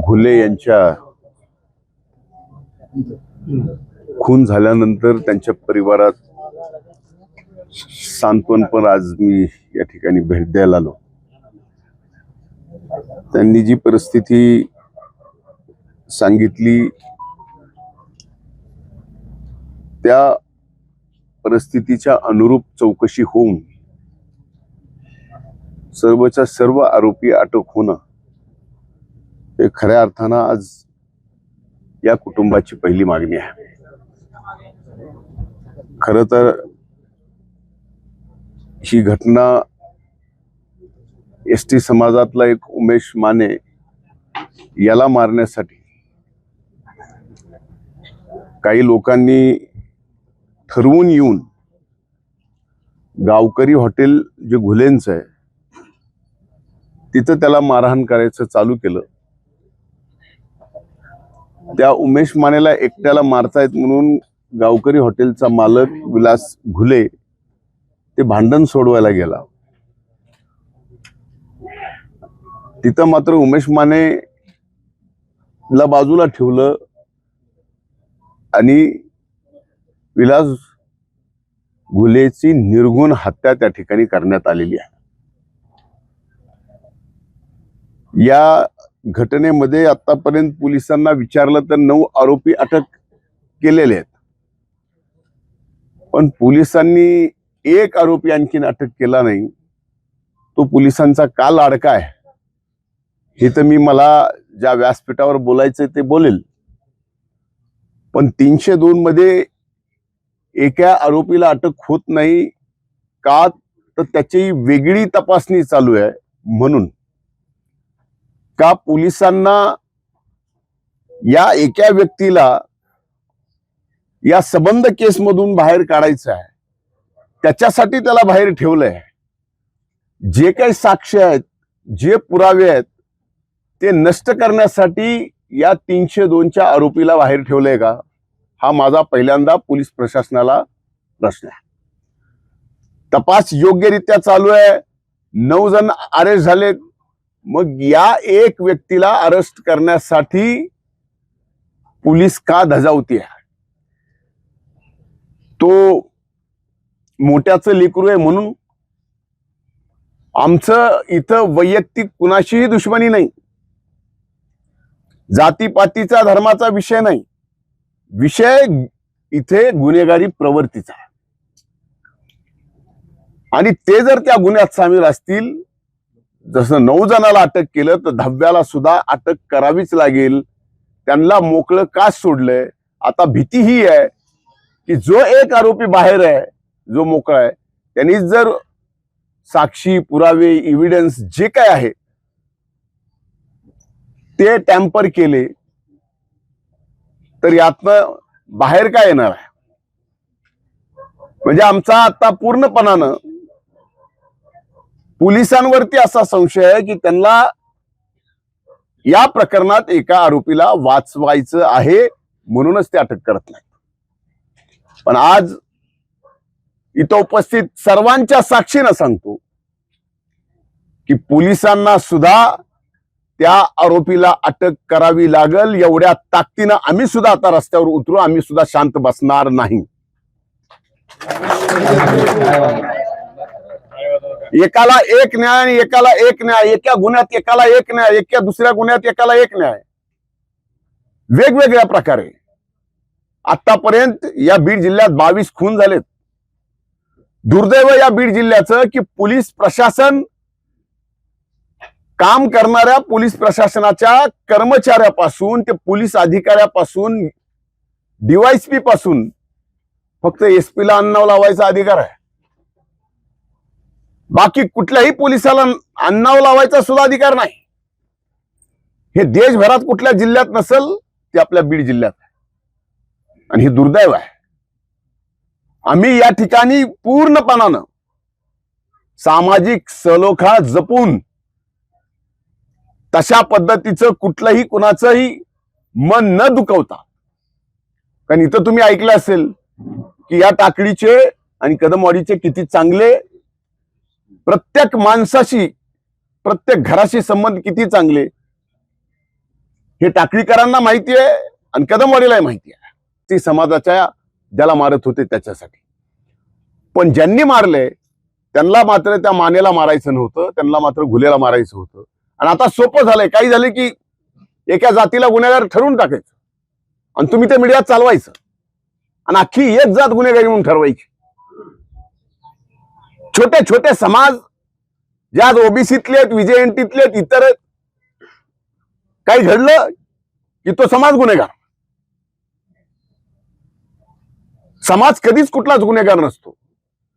घुले यांच्या खून झाल्यानंतर त्यांच्या परिवारात सांत्वनपर आज मी या ठिकाणी भेट द्यायला आलो। त्यांनी जी परिस्थिती सांगितली त्या परिस्थितीच्या अनुरूप चौकशी होऊन सर्वच्या सर्व आरोपी अटक होणं हे खऱ्या अर्थानं आज या कुटुंबाची पहिली मागणी आहे। खरं तर ही घटना एसटी समाजातला एक उमेश माने याला मारण्यासाठी काही लोकांनी ठरवून येऊन गावकरी हॉटेल जे घुलेंचं आहे तिथं त्याला मारहाण करायचं चालू केलं। त्या उमेश मानेला एकट्याला मारतायत म्हणून गावकरी हॉटेलचा मालक विलास घुले ते भांडण सोडवायला गेला। तिथं मात्र उमेश माने ला बाजूला ठेवलं आणि विलास घुलेची निर्घुण हत्या त्या ठिकाणी करण्यात आलेली आहे। या घटनेमध्ये आतापर्यंत पोलिसांना विचारलं तर 9 आरोपी अटक केलेले आहेत, पण पोलिसांनी एक आरोपी आणखीन अटक केला नाही। तो पोलिसांचा का लाडका आहे हे तर मला ज्या व्यासपीठावर बोलायचं ते बोलेल, पण 302 मध्ये एका आरोपीला अटक होत नाही का तर त्याची वेगळी तपासणी चालू आहे। म्हणून का पोलिसांना या एका व्यक्तीला या संबंध केस मधून बाहेर काढायचं आहे, त्याच्यासाठी त्याला बाहेर ठेवलंय। जे काही साक्ष आहेत, जे पुरावे आहेत ते नष्ट करण्यासाठी या 302च्या आरोपीला बाहेर ठेवलंय का, हा माझा पहिल्यांदा पोलीस प्रशासनाला प्रश्न आहे। तपास योग्यरित्या चालू आहे, 9 जण अरेस्ट झालेत, मग या एक व्यक्तीला अरेस्ट करण्यासाठी पोलीस का धजावती आहे? तो मोठ्याचं लेकरू आहे म्हणून? आमचं इथं वैयक्तिक कुणाशीही दुश्मनी नाही, जातीपातीचा धर्माचा विषय नाही, विषय इथे गुन्हेगारी प्रवृत्तीचा आहे। आणि ते जर त्या गुन्ह्यात सामील असतील, जसं 9 जणाला अटक केलं तर 10व्याला सुद्धा अटक करावीच लागेल। त्यांना मोकळं का सोडलंय? आता भीती ही आहे की जो एक आरोपी बाहेर आहे, जो मोकळा आहे, त्यांनी जर साक्षी पुरावे एव्हिडन्स जे काय आहे ते टॅम्पर केले तर यातनं बाहेर काय येणार आहे? म्हणजे आमचा आता पूर्णपणानं पोलिसांवरती असा संशय आहे की त्यांना या प्रकरणात एका आरोपीला वाचवायचं आहे म्हणूनच ते अटक करत नाही। पण आज इथं उपस्थित सर्वांच्या साक्षीनं सांगतो की पोलिसांना सुद्धा त्या आरोपीला अटक करावी लागल, एवढ्या ताकदीनं आम्ही सुद्धा आता रस्त्यावर उतरू, आम्ही सुद्धा शांत बसणार नाही। एकाला एक न्याय आणि एकाला एक न्याय, एका गुन्ह्यात एकाला एक न्याय, एका दुसऱ्या गुन्ह्यात एकाला एक न्याय, वेगवेगळ्या प्रकारे। आतापर्यंत या बीड जिल्ह्यात 22 खून झालेत। दुर्दैव या बीड जिल्ह्याचं की पोलीस प्रशासन, काम करणाऱ्या पोलीस प्रशासनाच्या कर्मचाऱ्यापासून ते पोलीस अधिकाऱ्यापासून डीवायएसपी पासून फक्त एसपी ला अन्नाव लावायचा अधिकार आहे, बाकी कुठल्याही पोलिसाला अन्नाव लावायचा सुद्धा अधिकार नाही। हे देशभरात कुठल्या जिल्ह्यात नसेल ते आपल्या बीड जिल्ह्यात आहे, आणि हे दुर्दैव आहे। आम्ही या ठिकाणी पूर्णपणानं सामाजिक सलोखा जपून तशा पद्धतीचं कुठलंही कुणाचंही मन न दुखवता, कारण इथं तुम्ही ऐकलं असेल की या टाकडीचे आणि कदमवाडीचे किती चांगले, प्रत्येक माणसाशी प्रत्येक घराशी संबंध किती चांगले, हे टाकळीकरांना माहिती आहे आणि कदमवाडीलाही माहिती आहे. ती समाजाच्या ज्याला मारत होते त्याच्यासाठी. पण ज्यांनी मारले त्यांना मात्र त्या मानेला मारायचं नव्हतं, त्यांना मात्र घुलेला मारायचं होतं. आणि आता सोपं झालंय, काही झालं की एका जातीला गुन्हेगार ठरवून टाकायचं आणि तुम्ही ते मीडियात चालवायचं आणि अख्खी एक जात गुन्हेगारी म्हणून ठरवायची. छोटे छोटे समाज ज्या ओबीसीतले आहेत, विजयएनटीतले आहेत, इतर आहेत, काही घडलं की तो समाज गुन्हेगार. समाज कधीच कुठलाच गुन्हेगार नसतो.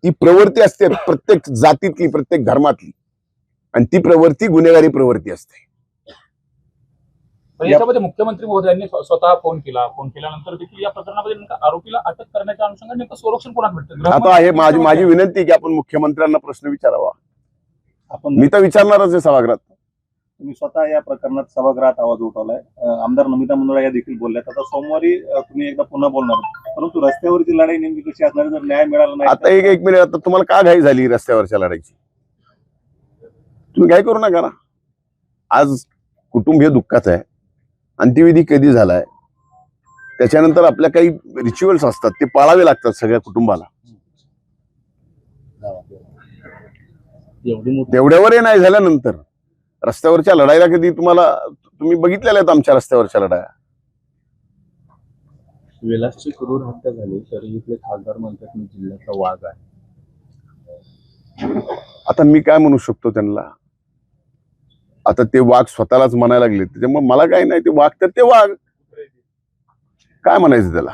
ती प्रवृत्ती असते प्रत्येक जातीतली, प्रत्येक धर्मातली, आणि ती प्रवृत्ती गुन्हेगारी प्रवृत्ती असते. याच्यामध्ये मुख्यमंत्री महोदयांनी स्वतः फोन केल्यानंतर देखील या प्रकरणामध्ये नेमका आरोपीला अटक करण्याच्या अनुषंगाने नेमकं संरक्षण कोणाला भेटतं? आता आहे माझी विनंती आहे की आपण मुख्यमंत्र्यांना प्रश्न विचारावा. मी तर विचारणारच आहे सभागृहात. तुम्ही स्वतः या प्रकरणात सभागृहात आवाज उठवलाय. आमदार नमिता मुंदडा या देखील बोलल्यात. आता सोमवारी तुम्ही एकदा पुन्हा बोलणार, परंतु रस्त्यावरची लढाई नेमकी कशी असणार जर न्याय मिळाला नाही? आता एक मिनिट, आता तुम्हाला का घाई झाली रस्त्यावरच्या लढाईची? तुम्ही घाई करू नका ना. आज कुटुंब हे दुःखाचं आहे. अंत्यविधी कधी झालाय, त्याच्यानंतर आपल्या काही रिच्युअल्स असतात ते पाळावे लागतात सगळ्या कुटुंबाला. तेवढ्यावरही नाही झाल्यानंतर रस्त्यावरच्या लढाईला कधी तुम्ही बघितलेल्या आहेत आमच्या रस्त्यावरच्या लढाया. विलासची क्रूर हत्या झाली तरी इथले खासदार म्हणतात मी जिल्ह्याचा वाघ आहे. आता मी काय म्हणू शकतो त्यांना? आता ते वाघ स्वतःलाच म्हणायला लागले, त्याच्यामुळे मला काही नाही. ते वाघ तर ते वाघ, काय म्हणायचं त्याला?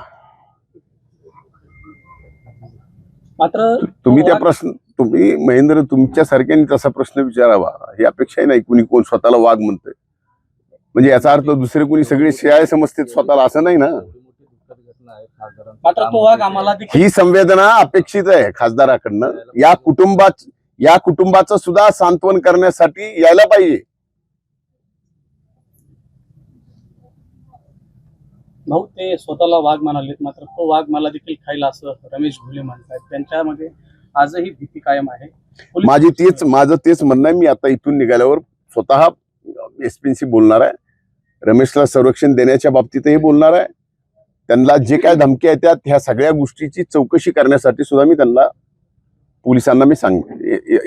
मात्र तुम्ही महेंद्र तुमच्या सारख्याने तसा प्रश्न विचारावा ही अपेक्षाही नाही. कोण स्वतःला वाघ म्हणतंय म्हणजे याचा अर्थ दुसरे कोणी सगळे शियाळे समजते स्वतःला, असं नाही ना. मात्र तो वाघ आम्हाला ही संवेदना अपेक्षित आहे खासदाराकडनं. या कुटुंबाचं सुद्धा सांत्वन करण्यासाठी यायला पाहिजे. भाऊ ते स्वतःला वाघ म्हणालेत, मात्र तो वाघ मला देखील खायला असं रमेश घुले म्हणतात. त्यांच्यामध्ये आजही भीती कायम आहे. माझं तेच म्हणणं आहे. मी आता इथून निघाल्यावर स्वतः एसपीशी बोलणार आहे. रमेशला संरक्षण देण्याच्या बाबतीतही बोलणार आहे. त्यांना जे काय धमक्या येतात ह्या सगळ्या गोष्टीची चौकशी करण्यासाठी सुद्धा मी त्यांना पोलिसांना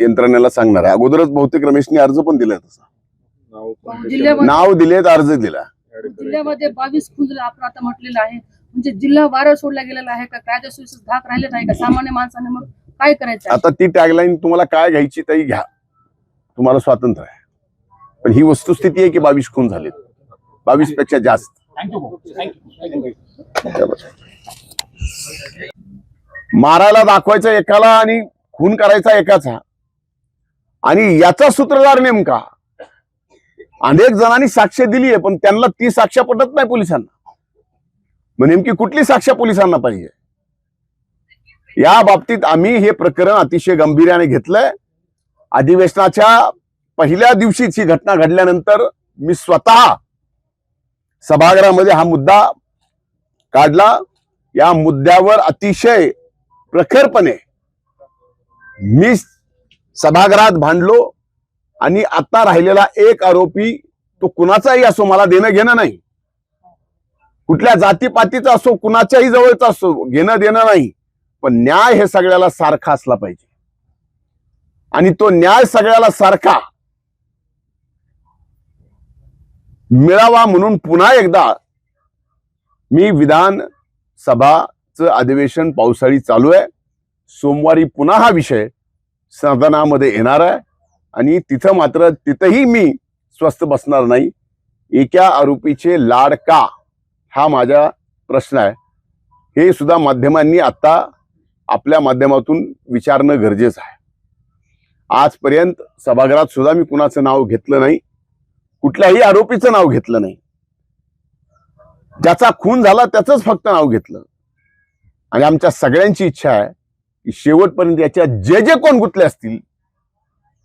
यंत्रणेला सांगणार आहे. अगोदरच बहुतेक रमेशने अर्ज पण दिलाय, तसा नाव दिलेत, अर्ज दिला. जिल्ह्यामध्ये 22 खून झाले आपण आता म्हटलेलं आहे. म्हणजे जिल्हा वारा सोडला गेलेला आहे का? कायदा सुव्यवस्थेत धाक राहिले नाही का? सामान्य माणसाने मग काय करायचं? आता ती टॅगलाईन तुम्हाला काय घ्यायची तरी घ्या, तुम्हाला स्वातंत्र्य आहे. पण ही वस्तुस्थिती आहे की 22 खून झालेत, 22 पेक्षा जास्त. मारायला दाखवायचा एकाला आणि खून करायचा एकाचा, आणि याचा सूत्रधार नेमका अनेक जणांनी साक्ष दिली आहे, पण त्यांना ती साक्ष पटत नाही पोलिसांना. मग नेमकी कुठली साक्ष पोलिसांना पाहिजे? या बाबतीत आम्ही हे प्रकरण अतिशय गंभीर्याने घेतलंय. अधिवेशनाच्या पहिल्या दिवशीच ही घटना घडल्यानंतर मी स्वतः सभागृहामध्ये हा मुद्दा काढला. या मुद्द्यावर अतिशय प्रखरपणे मी सभागृहात भांडलो. आणि आता राहिलेला एक आरोपी तो कुणाचाही असो, मला देणं घेणं नाही. कुठल्या जातीपातीचा असो, कुणाच्याही जवळचा असो, घेणं देणं नाही. पण न्याय हे सगळ्याला सारखा असला पाहिजे. आणि तो न्याय सगळ्याला सारखा मिळावा म्हणून पुन्हा एकदा मी विधानसभाचं अधिवेशन पावसाळी चालू आहे. सोमवारी पुन्हा हा विषय सदनामध्ये येणार आहे आणि तिथंही मी स्वस्थ बसणार नाही. एका आरोपीचे लाड का, हा माझा प्रश्न आहे. हे सुद्धा माध्यमांनी आता आपल्या माध्यमातून विचारणं गरजेचं आहे. आजपर्यंत सभागृहात सुद्धा मी कुणाचं नाव घेतलं नाही, कुठल्याही आरोपीचं नाव घेतलं नाही. ज्याचा खून झाला त्याचंच फक्त नाव घेतलं. आणि आमच्या सगळ्यांची इच्छा आहे की शेवटपर्यंत याच्या जे कोण गुंतले असतील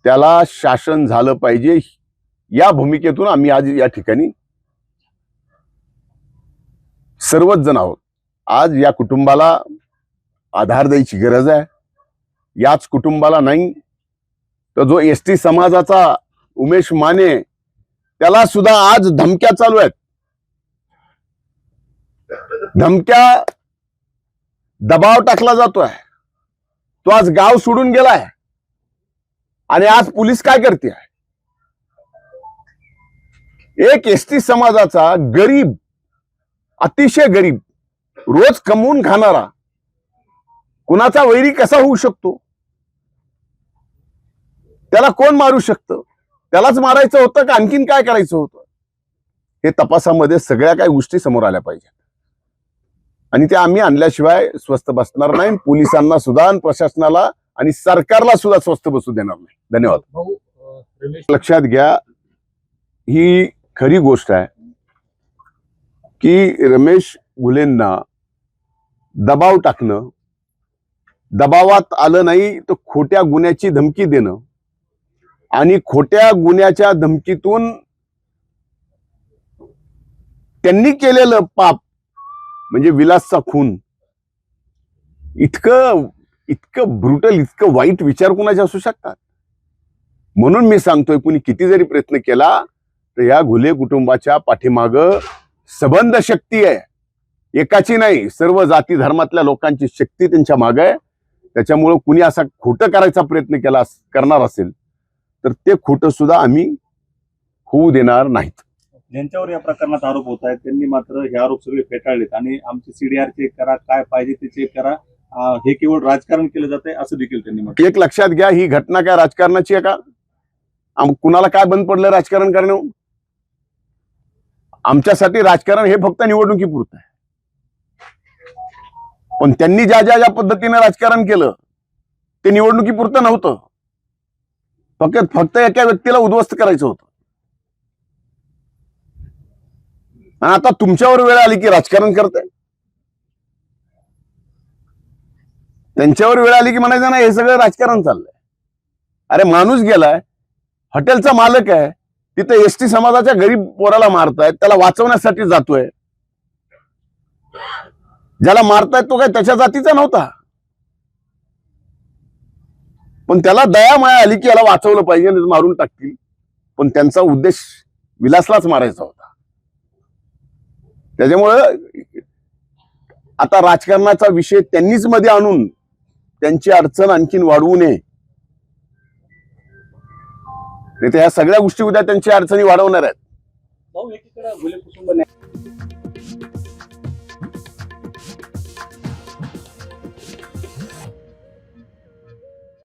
त्याला शासन झालं पाहिजे. या भूमिकेतून आम्ही आज या ठिकाणी सर्वच जण आहोत. आज या कुटुंबाला आधार द्यायची गरज आहे. याच कुटुंबाला नाही तर जो एसटी समाजाचा उमेश माने, त्याला सुद्धा आज धमक्या चालू आहेत. धमक्या, दबाव टाकला जातोय. तो आज गाव सोडून गेलाय आणि आज पोलीस काय करते? एक एसटी समाजाचा गरीब, अतिशय गरीब, रोज कमवून खाणारा कुणाचा वैरी कसा होऊ शकतो? त्याला कोण मारू शकतं? त्यालाच मारायचं होतं का आणखीन काय करायचं होतं? हे तपासामध्ये सगळ्या काही गोष्टी समोर आल्या पाहिजेत आणि ते आम्ही आणल्याशिवाय स्वस्थ बसणार नाही. पोलिसांना सुद्धा, प्रशासनाला आणि सरकारला सुद्धा स्वस्थ बसू देणार नाही. धन्यवाद. भाऊ रमेश लक्षात घ्या, ही खरी गोष्ट आहे की रमेश घुलेंना दबाव टाकणं, दबावात आलं नाही तर खोट्या गुन्ह्याची धमकी देणं आणि खोट्या गुन्ह्याच्या धमकीतून त्यांनी केलेलं पाप म्हणजे विलासचा खून, इतकं ब्रुटल, इतकं वाईट विचार कुणाचे असू शकतात? म्हणून मी सांगतोय, कुणी किती जरी प्रयत्न केला तर या घुले कुटुंबाच्या पाठीमागं सबंध शक्ती आहे. एकाची नाही, सर्व जाती धर्मातल्या लोकांची शक्ती त्यांच्या मागे आहे. त्याच्यामुळं कुणी असा खोटं करायचा प्रयत्न करणार असेल तर ते खोटं सुद्धा आम्ही होऊ देणार नाहीत. ज्यांच्यावर या प्रकरणात आरोप होत आहेत त्यांनी मात्र हे आरोप सगळे फेटाळलेत आणि आमचे सीडीआर चेक करा, काय पाहिजे ते चेक करा, हे केवळ राजकारण केलं जात आहे असं देखील त्यांनी म्हटलं. एक लक्षात घ्या, ही घटना काय राजकारणाची आहे का? कुणाला काय बंद पडलं राजकारण करणं? आमच्यासाठी राजकारण हे फक्त निवडणुकीपुरतं आहे. पण त्यांनी ज्या ज्या पद्धतीने राजकारण केलं ते निवडणुकीपुरतं नव्हतं. फक्त एका व्यक्तीला उद्ध्वस्त करायचं होतं. आणि आता तुमच्यावर वेळ आली की राजकारण करताय. त्यांच्यावर वेळ आली की म्हणायचं ना हे सगळं राजकारण चाललंय. अरे माणूस गेलाय, हॉटेलचा मालक आहे, तिथे एसटी समाजाच्या गरीब पोराला मारतायत, त्याला वाचवण्यासाठी जातोय. ज्याला मारतायत तो काय त्याच्या जातीचा नव्हता, पण त्याला दया माया आली की याला वाचवलं पाहिजे, मारून टाकतील. पण त्यांचा उद्देश विलासलाच मारायचा होता. त्याच्यामुळं आता राजकारणाचा विषय त्यांनीच मध्ये आणून त्यांची अडचण आणखीन वाढवू नये. नाही तर ह्या सगळ्या गोष्टी उद्या त्यांची अडचणी वाढवणार आहेत. भाऊ, एकीकडे घुले कुटुंब